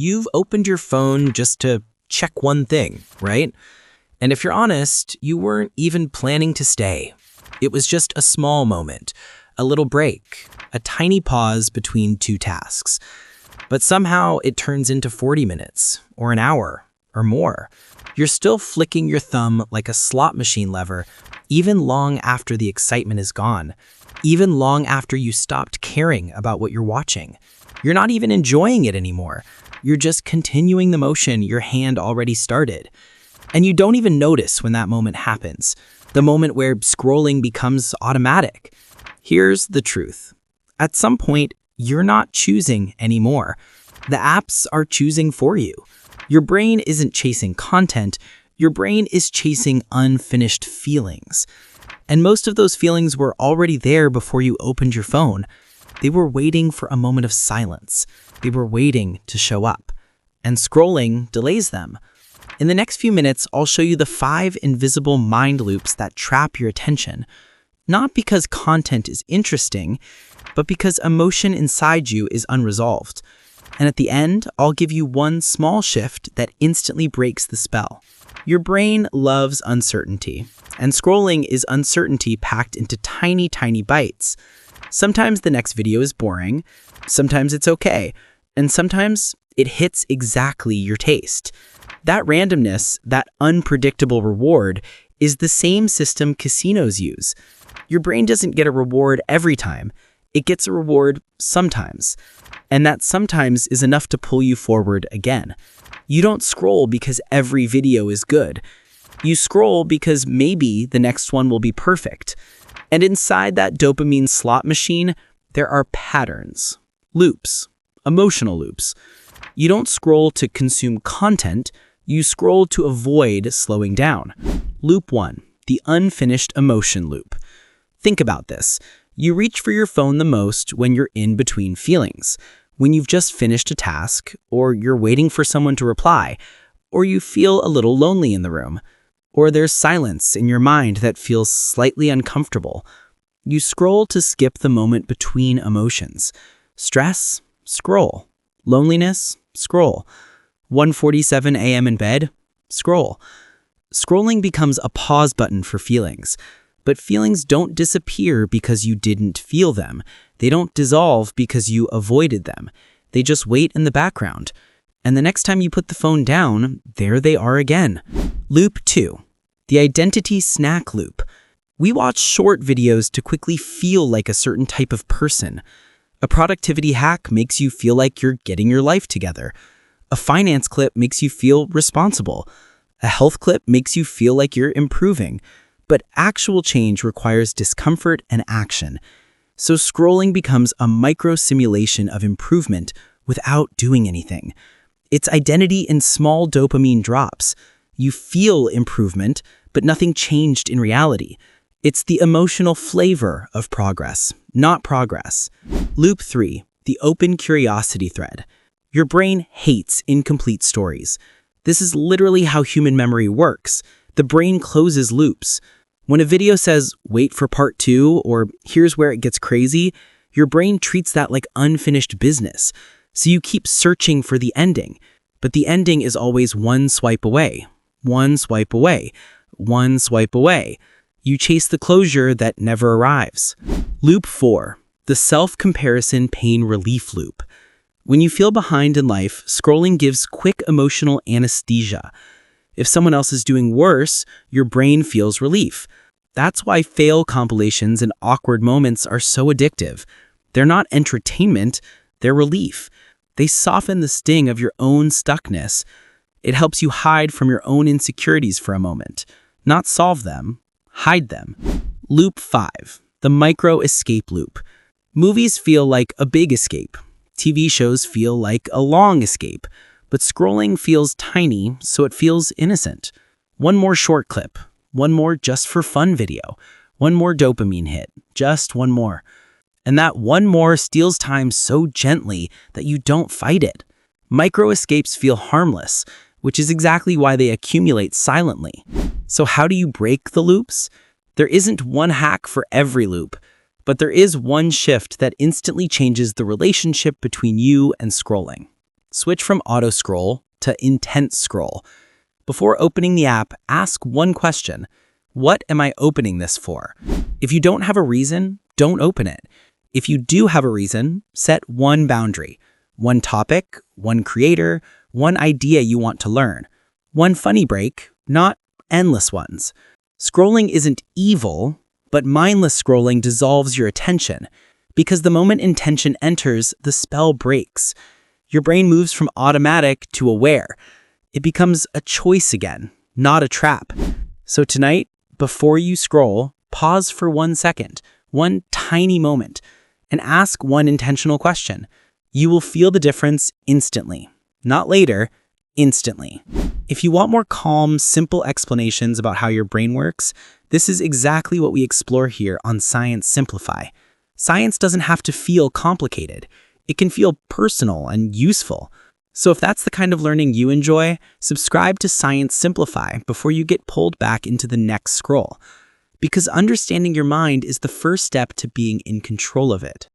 You've opened your phone just to check one thing, right? And if you're honest, you weren't even planning to stay. It was just a small moment, a little break, a tiny pause between two tasks. But somehow it turns into 40 minutes, or an hour, or more. You're still flicking your thumb like a slot machine lever, even long after the excitement is gone, even long after you stopped caring about what you're watching. You're not even enjoying it anymore. You're just continuing the motion your hand already started. And you don't even notice when that moment happens, the moment where scrolling becomes automatic. Here's the truth. At some point, you're not choosing anymore. The apps are choosing for you. Your brain isn't chasing content, your brain is chasing unfinished feelings. And most of those feelings were already there before you opened your phone. They were waiting for a moment of silence. They were waiting to show up. And scrolling delays them. In the next few minutes, I'll show you the 5 invisible mind loops that trap your attention. Not because content is interesting, but because emotion inside you is unresolved. And at the end, I'll give you one small shift that instantly breaks the spell. Your brain loves uncertainty, and scrolling is uncertainty packed into tiny, tiny bites. Sometimes the next video is boring, sometimes it's okay, and sometimes it hits exactly your taste. That randomness, that unpredictable reward, is the same system casinos use. Your brain doesn't get a reward every time. It gets a reward sometimes. And that sometimes is enough to pull you forward again. You don't scroll because every video is good. You scroll because maybe the next one will be perfect. And inside that dopamine slot machine, there are patterns, loops, emotional loops. You don't scroll to consume content, you scroll to avoid slowing down. Loop 1, the unfinished emotion loop. Think about this. You reach for your phone the most when you're in between feelings, when you've just finished a task, or you're waiting for someone to reply, or you feel a little lonely in the room, or there's silence in your mind that feels slightly uncomfortable. You scroll to skip the moment between emotions. Stress? Scroll. Loneliness? Scroll. 1:47 a.m. in bed? Scroll. Scrolling becomes a pause button for feelings. But feelings don't disappear because you didn't feel them. They don't dissolve because you avoided them. They just wait in the background. And the next time you put the phone down, there they are again. Loop 2, the identity snack loop. We watch short videos to quickly feel like a certain type of person. A productivity hack makes you feel like you're getting your life together. A finance clip makes you feel responsible. A health clip makes you feel like you're improving. But actual change requires discomfort and action. So scrolling becomes a micro-simulation of improvement without doing anything. It's identity in small dopamine drops. You feel improvement, but nothing changed in reality. It's the emotional flavor of progress, not progress. Loop 3, the open curiosity thread. Your brain hates incomplete stories. This is literally how human memory works. The brain closes loops. When a video says, wait for part 2, or here's where it gets crazy, your brain treats that like unfinished business. So you keep searching for the ending. But the ending is always one swipe away, one swipe away, one swipe away. You chase the closure that never arrives. Loop 4, the self-comparison pain relief loop. When you feel behind in life, scrolling gives quick emotional anesthesia. If someone else is doing worse, your brain feels relief. That's why fail compilations and awkward moments are so addictive. They're not entertainment, they're relief. They soften the sting of your own stuckness. It helps you hide from your own insecurities for a moment. Not solve them, hide them. Loop 5, the micro escape loop. Movies feel like a big escape. TV shows feel like a long escape. But scrolling feels tiny, so it feels innocent. One more short clip, one more just for fun video, one more dopamine hit, just one more. And that one more steals time so gently that you don't fight it. Micro escapes feel harmless, which is exactly why they accumulate silently. So how do you break the loops? There isn't one hack for every loop, but there is one shift that instantly changes the relationship between you and scrolling. Switch from auto scroll to intense scroll. Before opening the app, ask one question. What am I opening this for? If you don't have a reason, don't open it. If you do have a reason, set one boundary. One topic, one creator, one idea you want to learn. One funny break, not endless ones. Scrolling isn't evil, but mindless scrolling dissolves your attention. Because the moment intention enters, the spell breaks. Your brain moves from automatic to aware. It becomes a choice again, not a trap. So tonight, before you scroll, pause for 1 second, one tiny moment, and ask one intentional question. You will feel the difference instantly. Not later, instantly. If you want more calm, simple explanations about how your brain works, this is exactly what we explore here on Science Simplify. Science doesn't have to feel complicated. It can feel personal and useful. So if that's the kind of learning you enjoy, subscribe to Science Simplify before you get pulled back into the next scroll. Because understanding your mind is the first step to being in control of it.